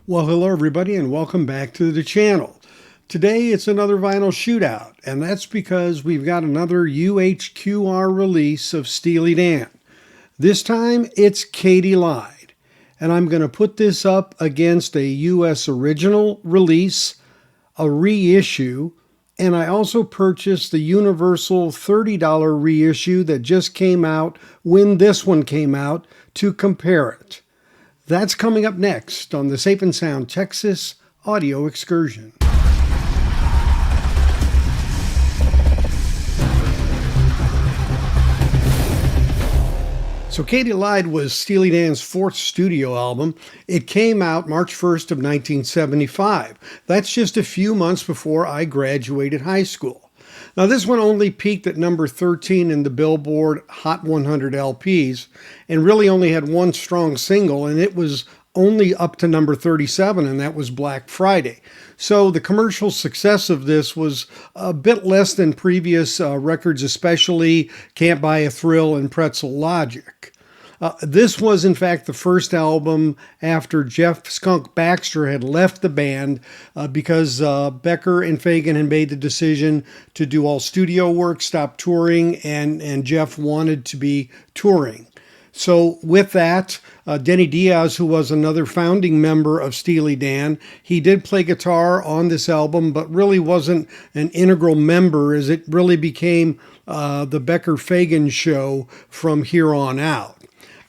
Well, hello everybody and welcome back to the channel. Today it's another vinyl shootout, and that's because we've got another UHQR release of Steely Dan. This time it's Katy Lied, and I'm going to put this up against a US original release, a reissue, and I also purchased the Universal $30 reissue that just came out when this one came out to compare it. That's coming up next on the Safe and Sound Texas Audio Excursion. So Katy Lied was Steely Dan's fourth studio album. It came out March 1st of 1975. That's just a few months before I graduated high school. Now this one only peaked at number 13 in the Billboard Hot 100 LPs and really only had one strong single, and it was only up to number 37, and that was Black Friday. So the commercial success of this was a bit less than previous records, especially Can't Buy a Thrill and Pretzel Logic. This was, in fact, the first album after Jeff "Skunk" Baxter had left the band because Becker and Fagen had made the decision to do all studio work, stop touring, and Jeff wanted to be touring. So with that, Denny Diaz, who was another founding member of Steely Dan, he did play guitar on this album, but really wasn't an integral member, as it really became the Becker-Fagen show from here on out.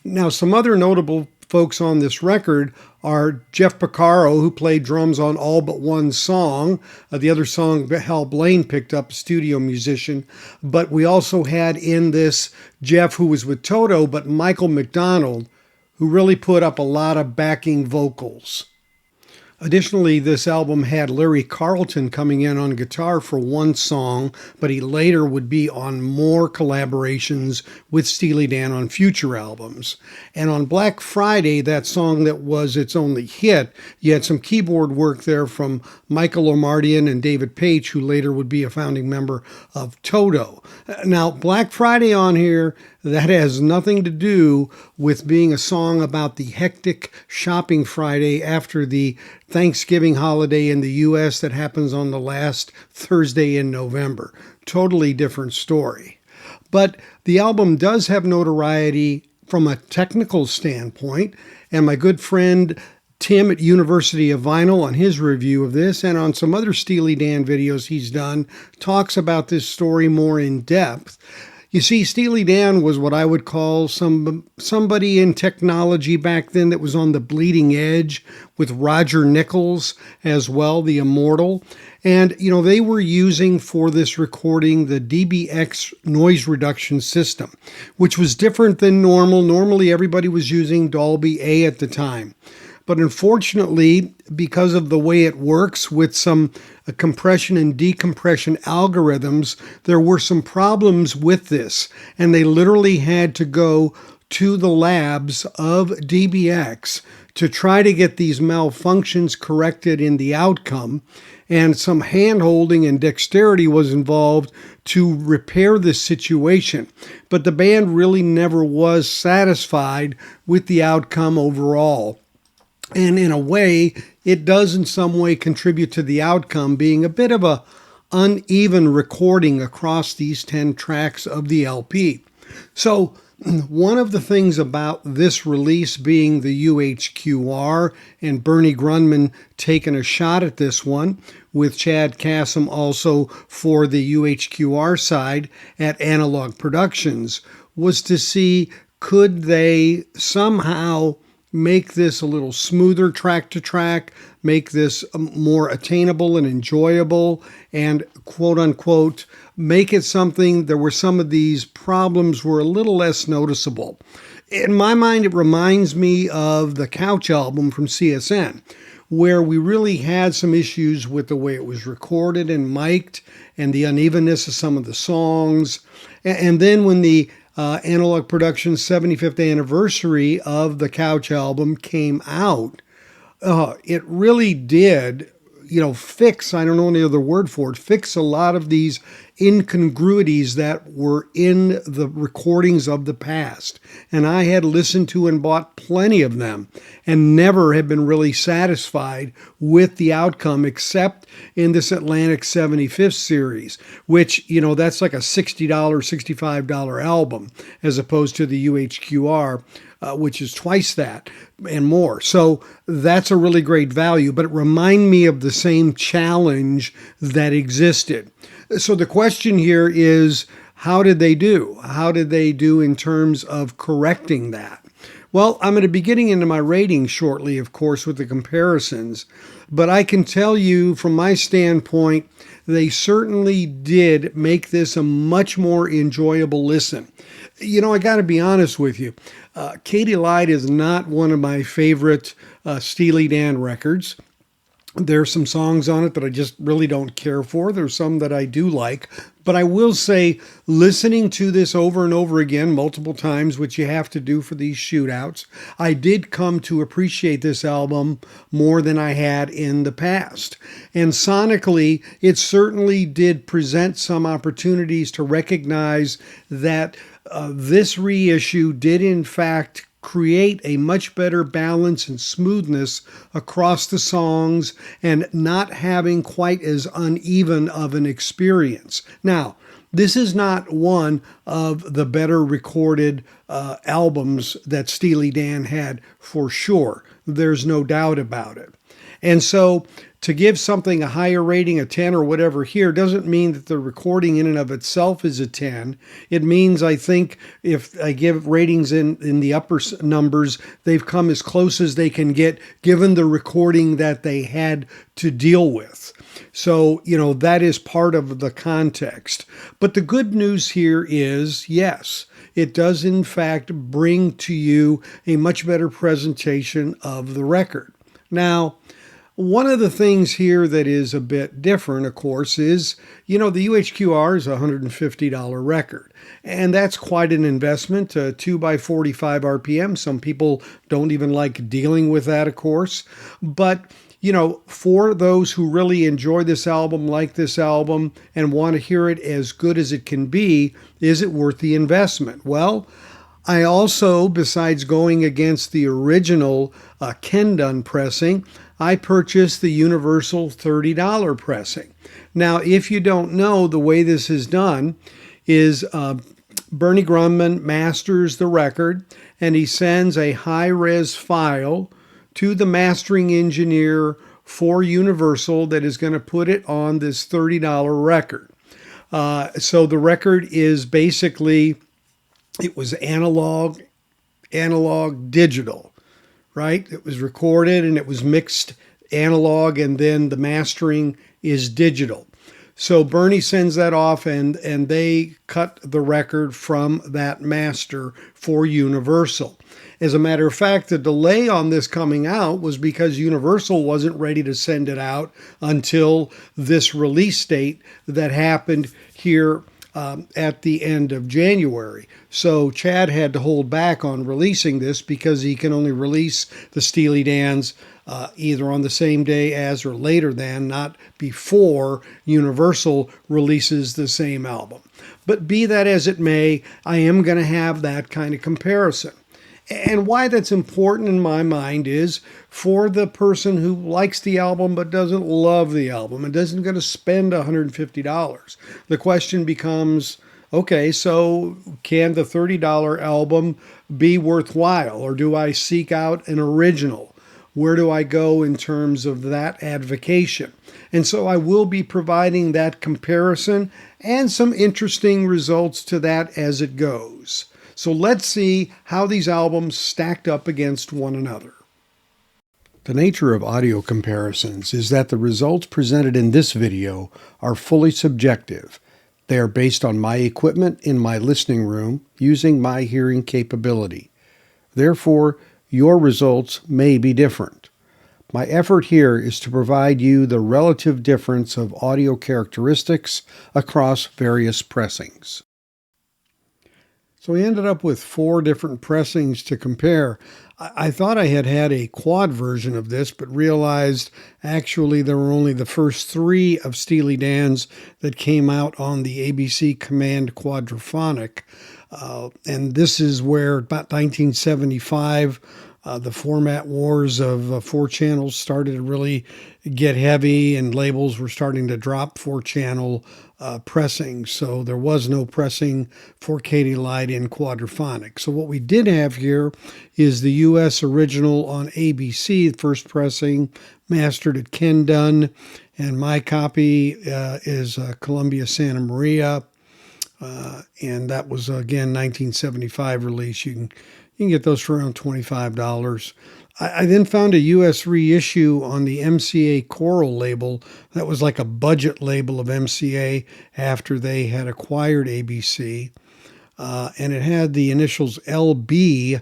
Now, some other notable folks on this record are Jeff Porcaro, who played drums on all but one song. The other song, Hal Blaine picked up, a studio musician. But we also had in this Jeff, who was with Toto, but Michael McDonald, who really put up a lot of backing vocals. Additionally, this album had Larry Carlton coming in on guitar for one song, but he later would be on more collaborations with Steely Dan on future albums. And on Black Friday, that song that was its only hit, you had some keyboard work there from Michael Omartian and David Paich, who later would be a founding member of Toto. Now, Black Friday on here, that has nothing to do with being a song about the hectic shopping Friday after the Thanksgiving holiday in the U.S. that happens on the last Thursday in November. Totally different story. But the album does have notoriety from a technical standpoint, and my good friend Tim at University of Vinyl, on his review of this and on some other Steely Dan videos he's done, talks about this story more in depth. You see, Steely Dan was what I would call somebody in technology back then that was on the bleeding edge, with Roger Nichols as well, the immortal. And, you know, they were using for this recording the DBX noise reduction system, which was different than normal. Normally, everybody was using Dolby A at the time. But unfortunately, because of the way it works with some compression and decompression algorithms, there were some problems with this. And they literally had to go to the labs of DBX to try to get these malfunctions corrected in the outcome. And some hand-holding and dexterity was involved to repair this situation. But the band really never was satisfied with the outcome overall. And in a way, it does in some way contribute to the outcome being a bit of a uneven recording across these 10 tracks of the LP. So one of the things about this release being the UHQR and Bernie Grundman taking a shot at this one, with Chad Kassem also for the UHQR side at Analogue Productions, was to see could they somehow make this a little smoother track to track, make this more attainable and enjoyable, and quote unquote, make it something that where some of these problems were a little less noticeable. In my mind, it reminds me of the Couch album from CSN, where we really had some issues with the way it was recorded and mic'd and the unevenness of some of the songs. And then when the Analogue Productions' 75th anniversary of the Couch album came out, it really did fix, I don't know any other word for it, fix a lot of these incongruities that were in the recordings of the past. And I had listened to and bought plenty of them and never have been really satisfied with the outcome, except in this Atlantic 75th series, which, that's like a $60, $65 album, as opposed to the UHQR, which is twice that and more. So that's a really great value, but it reminded me of the same challenge that existed. So the question here is, how did they do? How did they do in terms of correcting that? Well, I'm going to be getting into my rating shortly, of course, with the comparisons, but I can tell you from my standpoint, they certainly did make this a much more enjoyable listen. I got to be honest with you. Katy is not one of my favorite Steely Dan records. There's some songs on it that I just really don't care for. There's some that I do like. But I will say, listening to this over and over again, multiple times, which you have to do for these shootouts, I did come to appreciate this album more than I had in the past. And sonically, it certainly did present some opportunities to recognize that this reissue did, in fact, create a much better balance and smoothness across the songs and not having quite as uneven of an experience. Now, this is not one of the better recorded albums that Steely Dan had, for sure. There's no doubt about it. And so to give something a higher rating, a 10 or whatever here, doesn't mean that the recording in and of itself is a 10. It means, I think, if I give ratings in the upper numbers, they've come as close as they can get given the recording that they had to deal with. So, that is part of the context. But the good news here is, yes, it does in fact bring to you a much better presentation of the record. Now, one of the things here that is a bit different, of course, is, the UHQR is a $150 record. And that's quite an investment, 2x45 RPM. Some people don't even like dealing with that, of course. But, for those who really enjoy this album, like this album, and want to hear it as good as it can be, is it worth the investment? Well, I also, besides going against the original Ken Dunn pressing, I purchased the Universal $30 pressing. Now, if you don't know, the way this is done is Bernie Grundman masters the record, and he sends a high-res file to the mastering engineer for Universal that is going to put it on this $30 record. So the record is basically, it was analog, digital, right? It was recorded and it was mixed analog, and then the mastering is digital. So Bernie sends that off, and they cut the record from that master for Universal. As a matter of fact, the delay on this coming out was because Universal wasn't ready to send it out until this release date that happened here at the end of January. So Chad had to hold back on releasing this because he can only release the Steely Dans either on the same day as or later than, not before Universal releases the same album. But be that as it may, I am going to have that kind of comparison. And why that's important in my mind is for the person who likes the album but doesn't love the album and isn't going to spend $150. The question becomes, okay, so can the $30 album be worthwhile, or do I seek out an original? Where do I go in terms of that advocation? And so I will be providing that comparison and some interesting results to that as it goes. So let's see how these albums stacked up against one another. The nature of audio comparisons is that the results presented in this video are fully subjective. They are based on my equipment in my listening room using my hearing capability. Therefore, your results may be different. My effort here is to provide you the relative difference of audio characteristics across various pressings. So we ended up with 4 different pressings to compare. I thought I had a quad version of this, but realized actually there were only the first 3 of Steely Dan's that came out on the ABC Command Quadraphonic. And this is where about 1975, the format wars of 4 channels started to really get heavy, and labels were starting to drop 4-channel pressing. So there was no pressing for Katy Light in quadraphonic. So what we did have here is the U.S. original on ABC, first pressing, mastered at Ken Dunn, and my copy is Columbia Santa Maria. And that was, again, 1975 release. You can get those for around $25. I then found a U.S. reissue on the MCA Coral label. That was like a budget label of MCA after they had acquired ABC. And it had the initials LB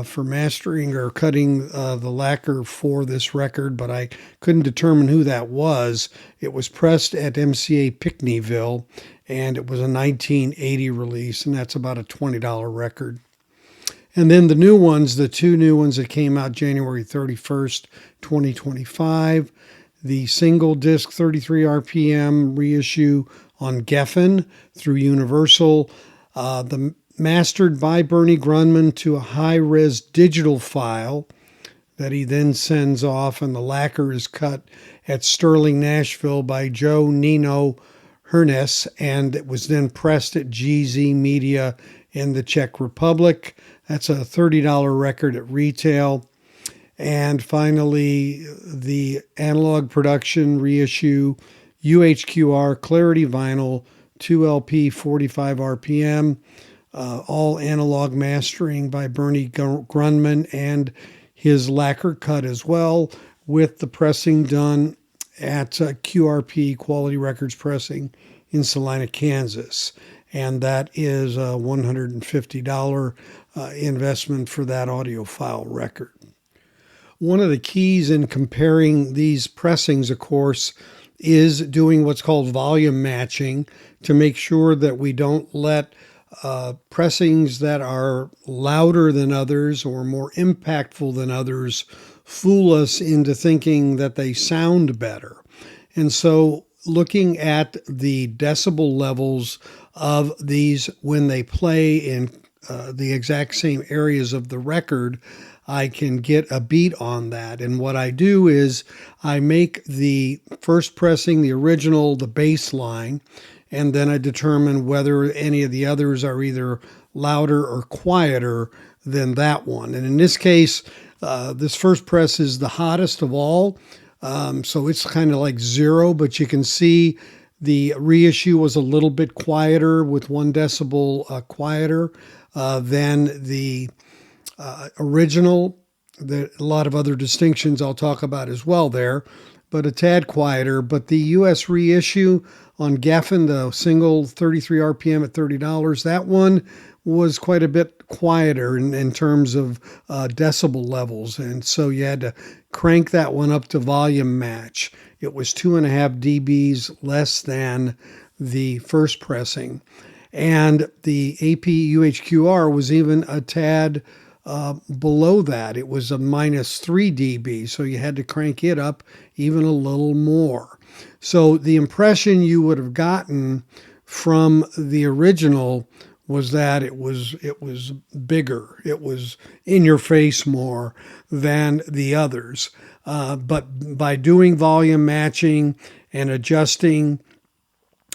for mastering or cutting the lacquer for this record, but I couldn't determine who that was. It was pressed at MCA Pickneyville, and it was a 1980 release, and that's about a $20 record. And then the new ones, the 2 new ones that came out January 31st, 2025, the single disc 33 RPM reissue on Geffen through Universal, the mastered by Bernie Grundman to a high-res digital file that he then sends off, and the lacquer is cut at Sterling, Nashville by Joe Nino Hernes, and it was then pressed at GZ Media in the Czech Republic. That's a $30 record at retail. And finally, the Analog Production reissue UHQR Clarity Vinyl 2LP 45 RPM, all analog mastering by Bernie Grundman and his lacquer cut as well, with the pressing done at QRP Quality Records Pressing in Salina, Kansas. And that is a $150 investment for that audiophile record. One of the keys in comparing these pressings, of course, is doing what's called volume matching to make sure that we don't let pressings that are louder than others or more impactful than others fool us into thinking that they sound better. And so looking at the decibel levels of these when they play in the exact same areas of the record, I can get a beat on that. And what I do is I make the first pressing, the original, the bass line, and then I determine whether any of the others are either louder or quieter than that one. And in this case, this first press is the hottest of all. So it's kind of like 0, but you can see the reissue was a little bit quieter with 1 decibel quieter than the original. There a lot of other distinctions I'll talk about as well there, but a tad quieter. But the U.S. reissue on Geffen, the single 33 RPM at $30, that one was quite a bit quieter in terms of decibel levels. And so you had to crank that one up to volume match. It was 2.5 dBs less than the first pressing. And the AP UHQR was even a tad below that. It was a -3 dB, so you had to crank it up even a little more. So the impression you would have gotten from the original was that it was bigger, it was in your face more than the others. But by doing volume matching and adjusting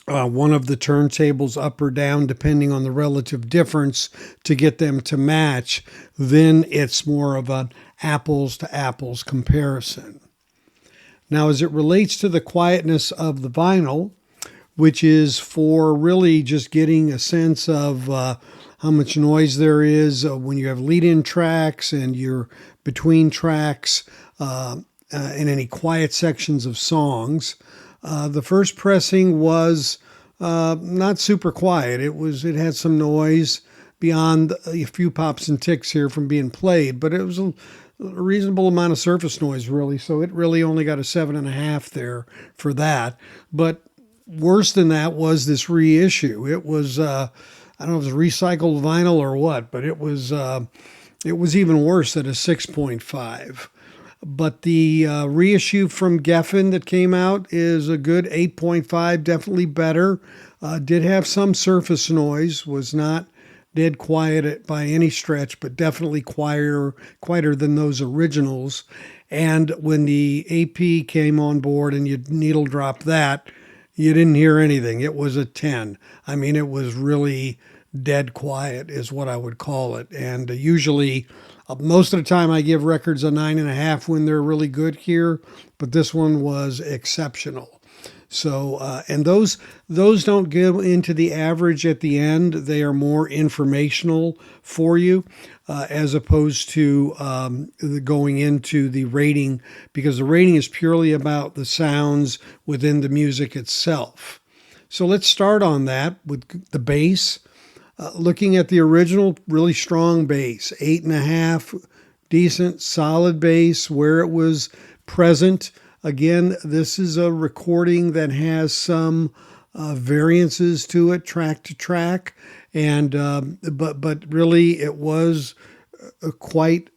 one of the turntables up or down, depending on the relative difference, to get them to match, then it's more of an apples to apples comparison. Now, as it relates to the quietness of the vinyl, which is for really just getting a sense of how much noise there is when you have lead-in tracks and you're between tracks and any quiet sections of songs. The first pressing was not super quiet. It had some noise beyond a few pops and ticks here from being played, but it was a reasonable amount of surface noise, really. So it really only got a 7.5 there for that. But worse than that was this reissue. It was I don't know if it was recycled vinyl or what, but it was even worse at a 6.5. But the reissue from Geffen that came out is a good 8.5, definitely better. Did have some surface noise, was not dead quiet by any stretch, but definitely quieter than those originals. And when the AP came on board and you needle dropped that, you didn't hear anything. It was a 10. I mean, it was really dead quiet, is what I would call it. And usually, most of the time, I give records a 9.5 when they're really good here, but this one was exceptional. So, and those don't go into the average at the end. They are more informational for you, as opposed to going into the rating, because the rating is purely about the sounds within the music itself. So let's start on that with the bass. Looking at the original, really strong bass, 8.5, decent, solid bass where it was present. Again, this is a recording that has some variances to it, track to track, and but really it was quite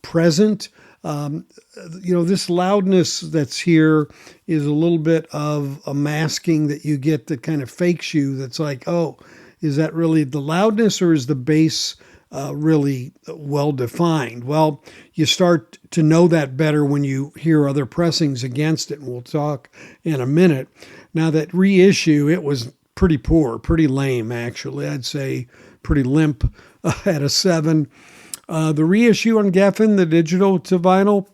present. This loudness that's here is a little bit of a masking that you get that kind of fakes you. That's like, oh, is that really the loudness, or is the bass really well defined? Well, you start to know that better when you hear other pressings against it, and we'll talk in a minute. Now, that reissue, it was pretty poor, pretty lame, actually. I'd say pretty limp at a 7. The reissue on Geffen, the digital to vinyl,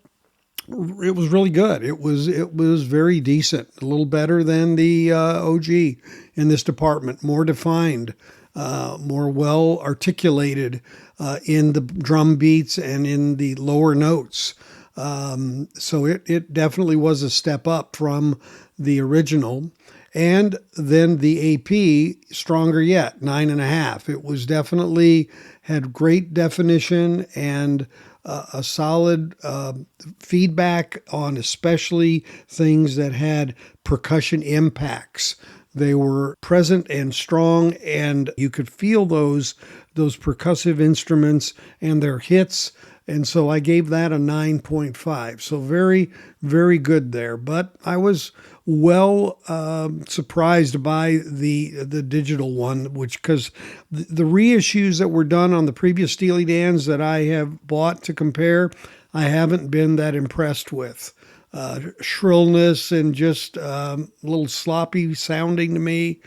it was really good. It was very decent, a little better than the OG in this department, more defined, more well articulated in the drum beats and in the lower notes. So it definitely was a step up from the original. And then the AP, stronger yet, 9.5. It was definitely had great definition and a solid feedback on especially things that had percussion impacts. They were present and strong, and you could feel those percussive instruments and their hits. And so I gave that a 9.5. So very, very good there. But I was well surprised by the digital one, because the reissues that were done on the previous Steely Dans that I have bought to compare, I haven't been that impressed with. Shrillness and just a little sloppy sounding to me.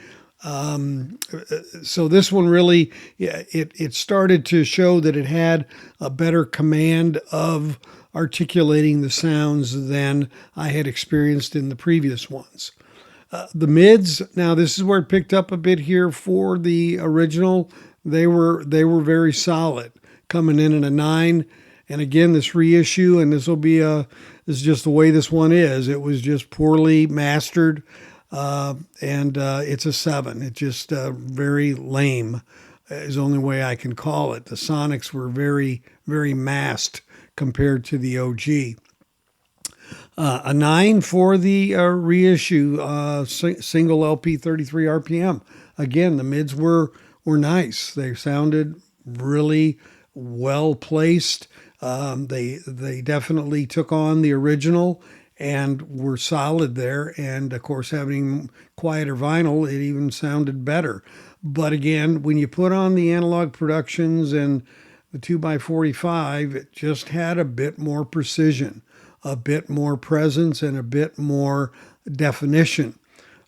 So this one really, it started to show that it had a better command of articulating the sounds than I had experienced in the previous ones. The mids, now this is where it picked up a bit here for the original. They were very solid, coming in at a 9. And again, this reissue, and this is just the way this one is. It was just poorly mastered. And it's a 7. It's just very lame, is the only way I can call it. The sonics were very, very masked compared to the OG. A 9 for the reissue, single LP 33 RPM. Again, the mids were nice. They sounded really well placed. They definitely took on the original and were solid there. And of course, having quieter vinyl, it even sounded better. But again, when you put on the Analog Productions and the 2x45, it just had a bit more precision, a bit more presence, and a bit more definition.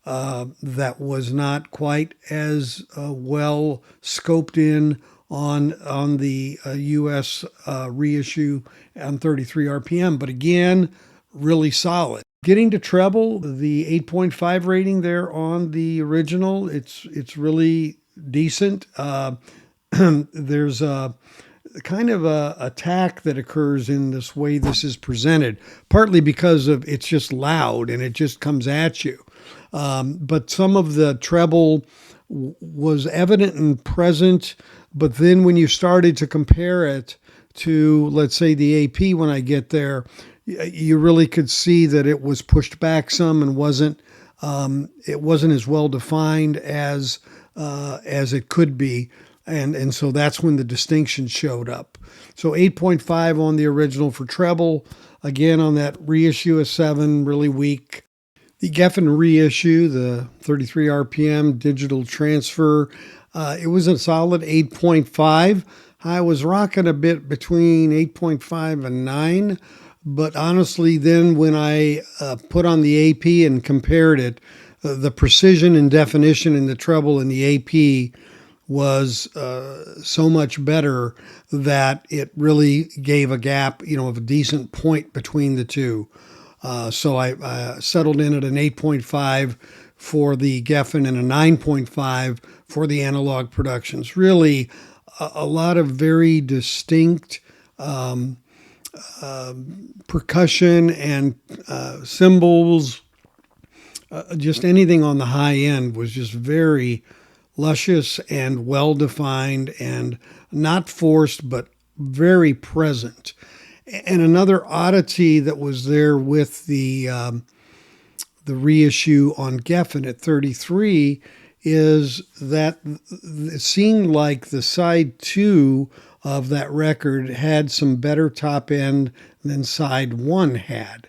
That was not quite as well scoped in on the US reissue on 33 RPM. But again, really solid. Getting to treble, the 8.5 rating there on the original, it's really decent. There's a kind of a attack that occurs in this way this is presented, partly because of it's just loud and it just comes at you. But some of the treble was evident and present, but then when you started to compare it to, let's say, the AP, when I get there, you really could see that it was pushed back some and it wasn't as well defined as as it could be. And so that's when the distinction showed up. So 8.5 on the original for treble. Again, on that reissue of 7, really weak. The Geffen reissue, the 33 RPM digital transfer, it was a solid 8.5. I was rocking a bit between 8.5 and 9, but honestly, then when I put on the AP and compared it, the precision and definition in the treble in the AP was so much better that it really gave a gap, of a decent point between the two. So I settled in at an 8.5 for the Geffen and a 9.5 for the Analog Productions. Really, a lot of very distinct percussion and cymbals. Just anything on the high end was just very luscious and well-defined and not forced, but very present. And another oddity that was there with the reissue on Geffen at 33 is that it seemed like the side 2 of that record had some better top end than side 1 had.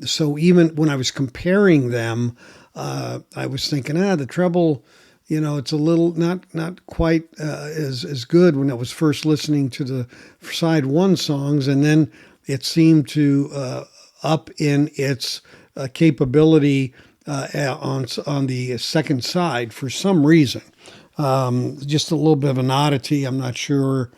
So even when I was comparing them, I was thinking, the treble, it's a little not quite as good when I was first listening to the side 1 songs, and then it seemed to up in its capability on the second side for some reason. Just a little bit of an oddity. I'm not sure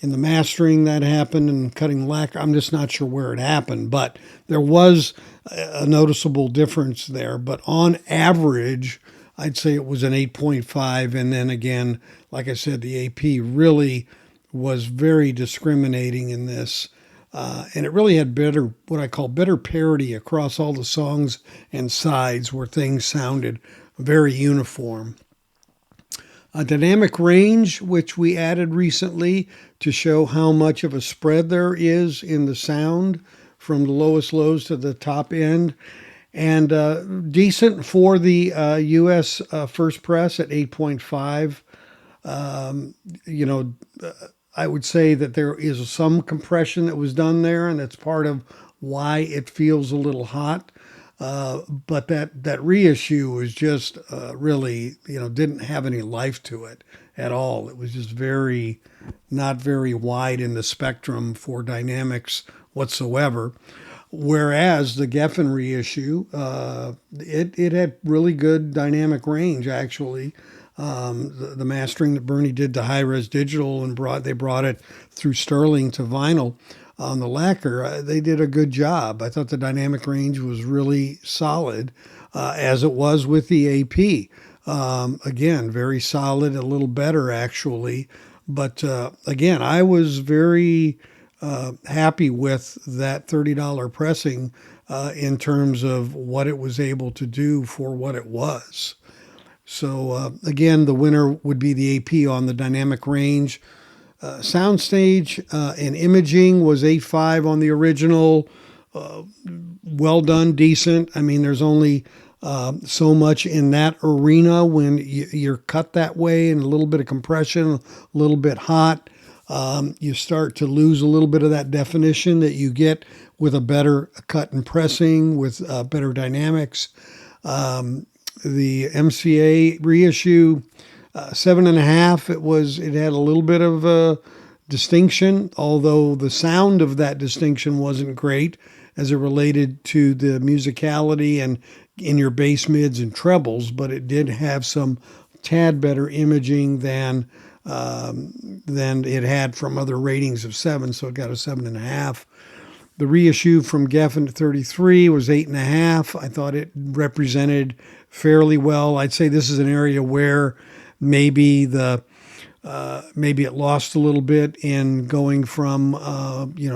in the mastering that happened and cutting lacquer. I'm just not sure where it happened, but there was a noticeable difference there. But on average, I'd say it was an 8.5. And then again, like I said, the AP really was very discriminating in this. And it really had better, what I call better parity across all the songs and sides where things sounded very uniform. A dynamic range, which we added recently to show how much of a spread there is in the sound from the lowest lows to the top end. And decent for the U.S. First Press at 8.5. I would say that there is some compression that was done there, and that's part of why it feels a little hot. But that reissue was just really, didn't have any life to it at all. It was just not very wide in the spectrum for dynamics whatsoever. Whereas the Geffen reissue, it had really good dynamic range, actually. The mastering that Bernie did to high-res digital and they brought it through Sterling to vinyl on the lacquer, they did a good job. I thought the dynamic range was really solid, as it was with the AP. Again, very solid, a little better actually. But again, I was very happy with that $30 pressing in terms of what it was able to do for what it was. So again, the winner would be the AP on the dynamic range. Soundstage and imaging was 8.5 on the original. Well done, decent. I mean, there's only so much in that arena when you're cut that way, and a little bit of compression, a little bit hot. You start to lose a little bit of that definition that you get with a better cut and pressing, with better dynamics. The MCA reissue, 7.5. It had a little bit of distinction, although the sound of that distinction wasn't great as it related to the musicality and in your bass mids and trebles, but it did have some tad better imaging than it had from other ratings of 7, so it got a 7.5. The reissue from Geffen to 33 was 8.5. I thought it represented fairly well. I'd say this is an area where maybe maybe it lost a little bit in going from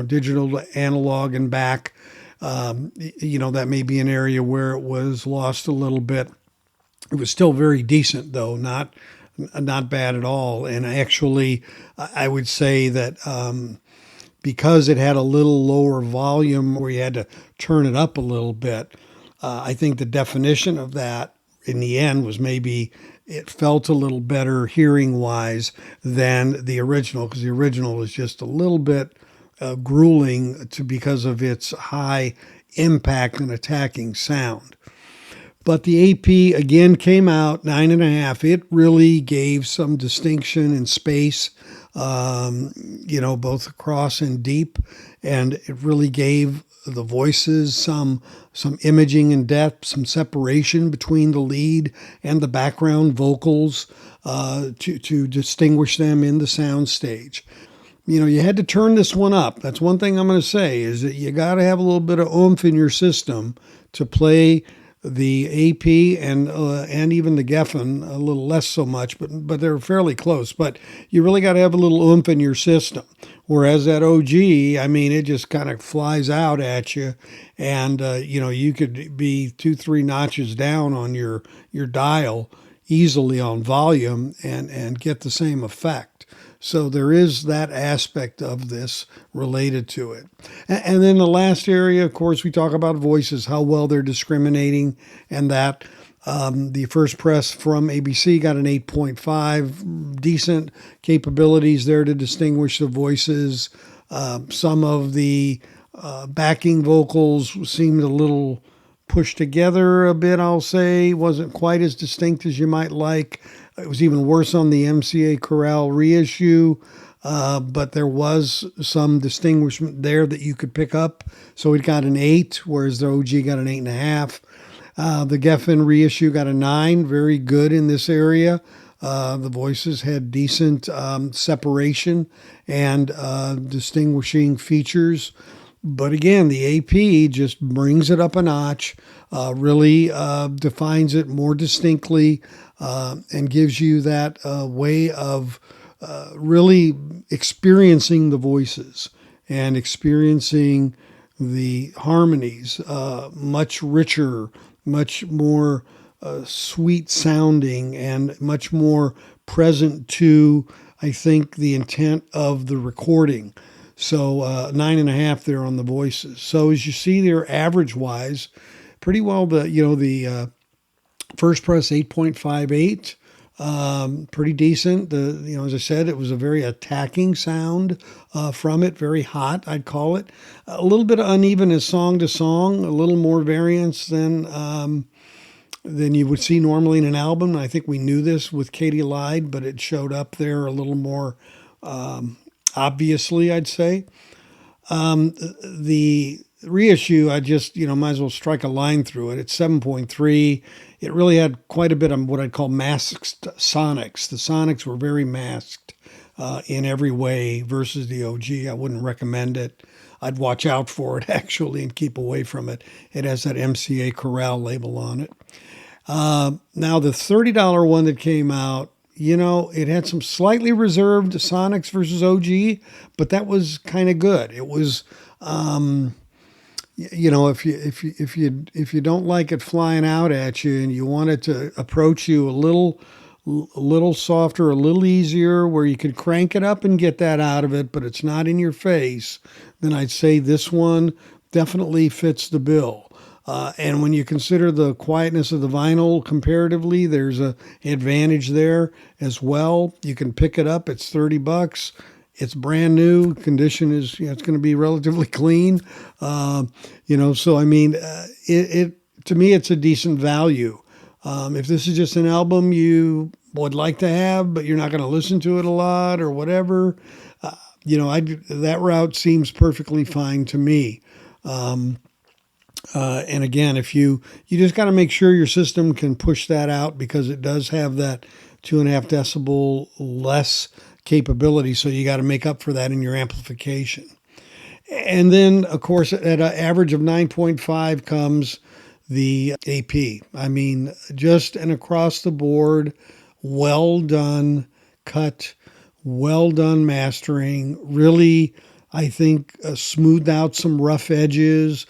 digital to analog and back. That may be an area where it was lost a little bit. It was still very decent, though, not bad at all. And actually, I would say that because it had a little lower volume where you had to turn it up a little bit, I think the definition of that in the end was maybe it felt a little better hearing wise than the original, because the original was just a little bit grueling because of its high impact and attacking sound. But the AP again came out 9.5. It really gave some distinction and space, both across and deep, and it really gave the voices some imaging and depth, some separation between the lead and the background vocals to distinguish them in the sound stage. You had to turn this one up. That's one thing I'm going to say, is that you got to have a little bit of oomph in your system to play the AP and even the Geffen, a little less so much, but they're fairly close. But you really got to have a little oomph in your system. Whereas that OG, it just kind of flies out at you, and you could be 2-3 notches down on your dial easily on volume and get the same effect. So there is that aspect of this related to it. And then the last area, of course, we talk about voices, how well they're discriminating, and that the first press from ABC got an 8.5, decent capabilities there to distinguish the voices. Some of the backing vocals seemed a little pushed together a bit, I'll say. Wasn't quite as distinct as you might like. It was even worse on the MCA Chorale reissue, but there was some distinguishment there that you could pick up. So it got an 8, whereas the OG got an 8.5. The Geffen reissue got a 9, very good in this area. The voices had decent separation and distinguishing features. But again, the AP just brings it up a notch, really defines it more distinctly, and gives you that way of really experiencing the voices and experiencing the harmonies, much richer, much more sweet sounding, and much more present to, I think, the intent of the recording. So 9.5 there on the voices. So as you see there, average wise, pretty well the first press 8.58, pretty decent. As I said, it was a very attacking sound from it, very hot, I'd call it. A little bit uneven as song to song, a little more variance than you would see normally in an album. I think we knew this with Katy Lied, but it showed up there a little more obviously, I'd say. The reissue, I just, might as well strike a line through it. It's 7.3. It really had quite a bit of what I'd call masked sonics. The sonics were very masked in every way versus the OG. I wouldn't recommend it. I'd watch out for it, actually, and keep away from it. It has that MCA Chorale label on it. Now, the $30 one that came out, it had some slightly reserved sonics versus OG, but that was kind of good. It was, if you don't like it flying out at you and you want it to approach you a little softer, a little easier, where you could crank it up and get that out of it, but it's not in your face, then I'd say this one definitely fits the bill. And when you consider the quietness of the vinyl comparatively, there's an advantage there as well. You can pick it up. It's $30. It's brand new. Condition is, it's going to be relatively clean. So it to me, it's a decent value. If this is just an album you would like to have, but you're not going to listen to it a lot or whatever, that route seems perfectly fine to me. And again, if you just got to make sure your system can push that out, because it does have that 2.5 decibel less capability. So you got to make up for that in your amplification. And then, of course, at an average of 9.5 comes the AP. Just an across the board, well done cut, well done mastering, really, I think, smoothed out some rough edges,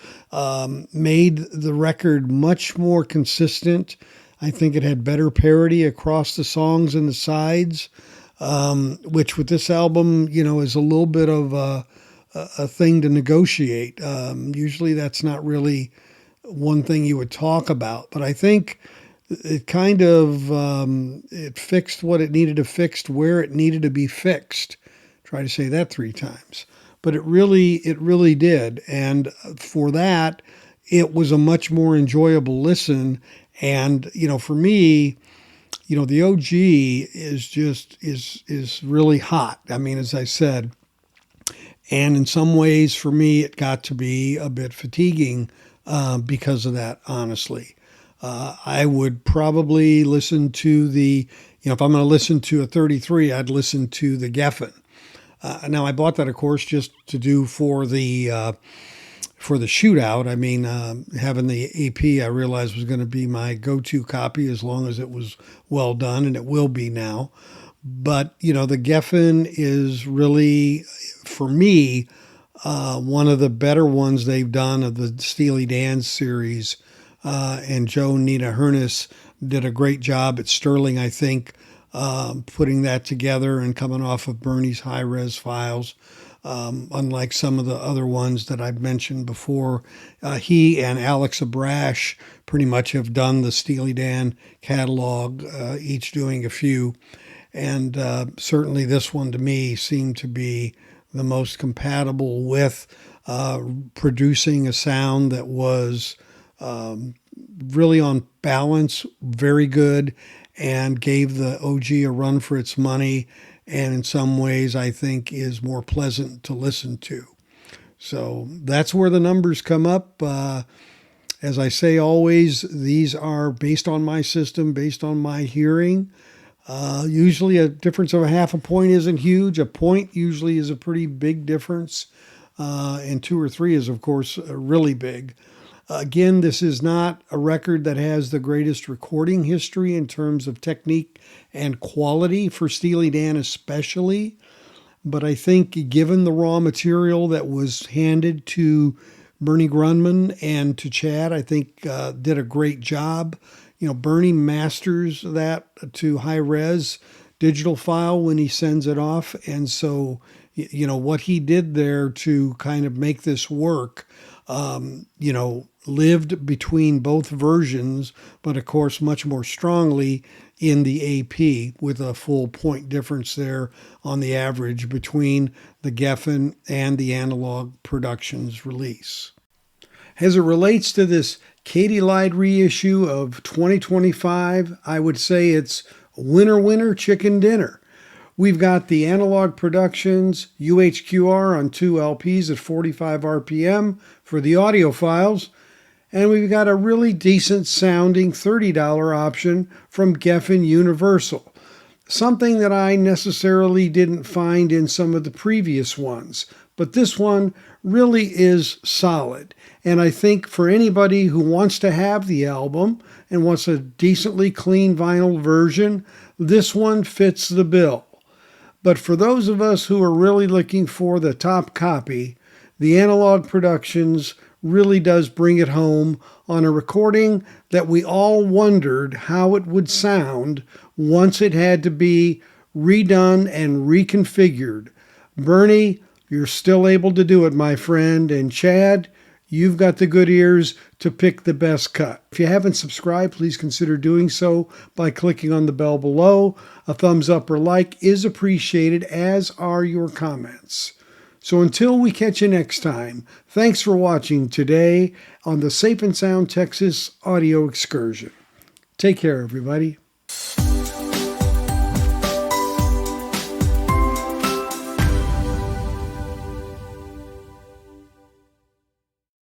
made the record much more consistent. I think it had better parity across the songs and the sides, which with this album, is a little bit of a thing to negotiate. Usually that's not really one thing you would talk about. But I think it kind of it fixed what it needed to fix where it needed to be fixed. Try to say that 3 times, but it really did. And for that, it was a much more enjoyable listen. And for me, the OG is really hot. I mean, as I said, and in some ways, for me, it got to be a bit fatiguing because of that, honestly. I would probably listen to if I'm going to listen to a 33, I'd listen to the Geffen. Now, I bought that, of course, just to do for the shootout. I mean, having the AP, I realized was going to be my go-to copy as long as it was well done, and it will be now. But, the Geffen is really, for me, one of the better ones they've done of the Steely Dan series. And Joe Nina Hernes did a great job at Sterling, I think, putting that together and coming off of Bernie's high-res files. Unlike some of the other ones that I've mentioned before, he and Alex Abrash pretty much have done the Steely Dan catalog, each doing a few. And certainly this one to me seemed to be the most compatible with producing a sound that was really on balance, very good, and gave the OG a run for its money, and in some ways I think is more pleasant to listen to. So that's where the numbers come up. As I say always, these are based on my system, based on my hearing. Usually a difference of a half a point isn't huge. A point usually is a pretty big difference. And 2 or 3 is, of course, really big. Again, this is not a record that has the greatest recording history in terms of technique and quality for Steely Dan especially. But I think given the raw material that was handed to Bernie Grundman and to Chad, I think did a great job. Bernie masters that to high res digital file when he sends it off. And so, what he did there to kind of make this work, lived between both versions, but of course much more strongly in the AP with a full point difference there on the average between the Geffen and the Analog Productions release. As it relates to this Katy Lied reissue of 2025, I would say it's winner, winner, chicken dinner. We've got the Analogue Productions UHQR on 2 LPs at 45 RPM for the audio files. And we've got a really decent sounding $30 option from Geffen Universal. Something that I necessarily didn't find in some of the previous ones. But this one really is solid. And I think for anybody who wants to have the album and wants a decently clean vinyl version, this one fits the bill. But for those of us who are really looking for the top copy, the Analogue Productions really does bring it home on a recording that we all wondered how it would sound once it had to be redone and reconfigured. Bernie, you're still able to do it, my friend. And Chad, you've got the good ears to pick the best cut. If you haven't subscribed, please consider doing so by clicking on the bell below. A thumbs up or like is appreciated, as are your comments. So until we catch you next time, thanks for watching today on the Safe and Sound Texas Audio Excursion. Take care, everybody.